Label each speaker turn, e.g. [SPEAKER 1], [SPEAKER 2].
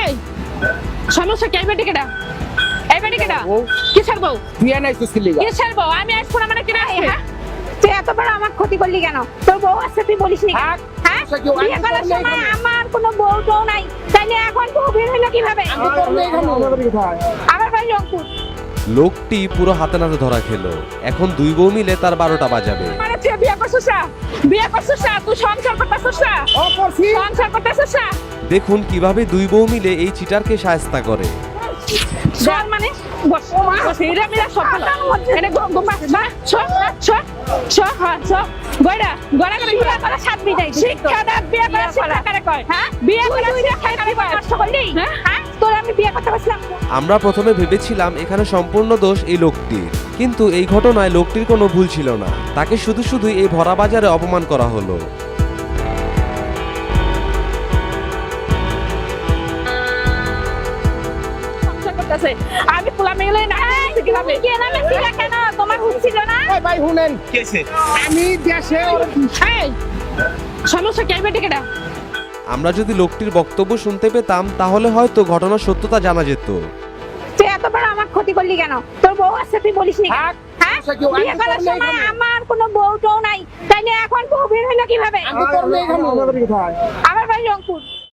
[SPEAKER 1] এই সমস্যা কি? এই বেটি কেডা কিসের বউ?
[SPEAKER 2] তুই আনাইছিস কি লিগা?
[SPEAKER 1] কিসের বউ? আমি আসবো না মানে কেডা আসবে?
[SPEAKER 3] হ্যাঁ? তুই এত বড় আমার ক্ষতি করলি কেন? তোর বউ আছে তুই বলিস নি কেন? হ্যাঁ? বিয়ে করার সময় আমার কোনো বউ টৌ নাই, তাইলে এখন বউ বের হইলো কিভাবে?
[SPEAKER 2] আমি তোর নেই কেন?
[SPEAKER 3] আমার বাড়ি রংপুর।
[SPEAKER 4] লোকটি পুরো হাতে নাতে ধরা খেলো। এখন দুই বউ মিলে তার 12টা বাজাবে।
[SPEAKER 1] মানে তুই বিয়ে করছিস না? বিয়ে করছিস না? তুই সংসার করতেছিস না?
[SPEAKER 2] ও করছি।
[SPEAKER 1] সংসার করতেছিস না?
[SPEAKER 4] দেখুন কিভাবে দুই বউ মিলে এই চিটারকে শায়েস্তা করে।
[SPEAKER 1] চল মানে বস বস এরা মিলা সব ফেলা এটা গোমা মা ছ ছ ছ হ্যাঁ ছ গয়ডা গড়া করে বিয়ে করা সাত বিদায় শিক্ষা দাও বিয়ে করা শিক্ষা করে কয় হ্যাঁ বিয়ে করা শিক্ষা করে কয় নষ্ট করলি হ্যাঁ তোর আমি বিয়ে করতে বসলাম।
[SPEAKER 4] আমরা প্রথমে ভেবেছিলাম এখানে সম্পূর্ণ দোষ এই লোকটির, কিন্তু এই ঘটনায় লোকটির কোনো ভুল ছিল না। তাকে শুধু শুধুই এই ভরা বাজারে অপমান করা হলো।
[SPEAKER 1] আমি পোলা মেলে না কিভাবে
[SPEAKER 3] কে নামে ছিল কেন? তোমার হুঁছিল না?
[SPEAKER 2] এই ভাই শুনেন আমি দেশে
[SPEAKER 1] এই সমস্যা কি? বেটি কেডা
[SPEAKER 4] আমরা যদি লোকটির বক্তব্য শুনতে পেতাম তাহলে হয়তো ঘটনার সত্যতা জানা যেত।
[SPEAKER 3] তুই এত বড় আমার ক্ষতি করলি কেন? তোর বউ আছে তুই বলিস নি কেন?
[SPEAKER 2] হ্যাঁ?
[SPEAKER 3] হ্যাঁ? বিয়ে করার সময় আমার কোনো বউ টৌ নাই, তাইলে এখন বউ বের হইলো কিভাবে?
[SPEAKER 2] আমি তোর নেই কেন?
[SPEAKER 3] আমার বাড়ি রংপুর।